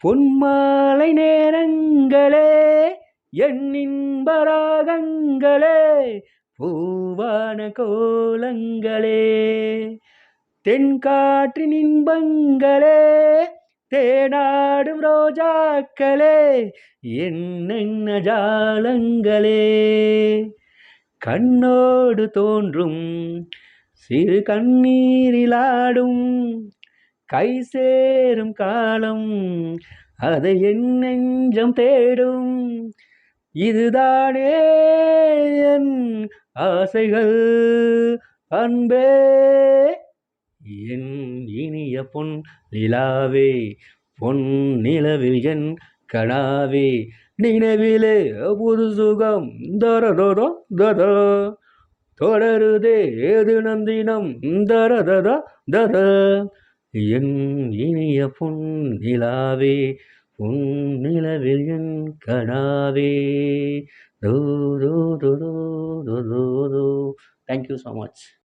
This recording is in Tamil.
பொன்மாலை நேரங்களே என் இன்ப ராகங்களே பூவான கோலங்களே தென்காற்றின் இன்பங்களே தேனாடும் ரோஜாக்களே என்னென்ன ஜாலங்களே கண்ணோடு தோன்றும் சிறு கண்ணீரிலாடும் கை சேரும் காலம் அதை என் நெஞ்சம் தேடும் இதுதானே என் ஆசைகள் அன்பே என் இனிய பொன் நிலாவே பொன் நிலவில் என் கனாவே நினைவிலே புது சுகம் தரதோ தர தொடருதே ஏது நந்தினம் தரதத தர என் இனிய பொன் நிலாவே பொன் நிலவில் என் கனாவே தோ தோ தோ தோ தோ தோ. Thank you so much.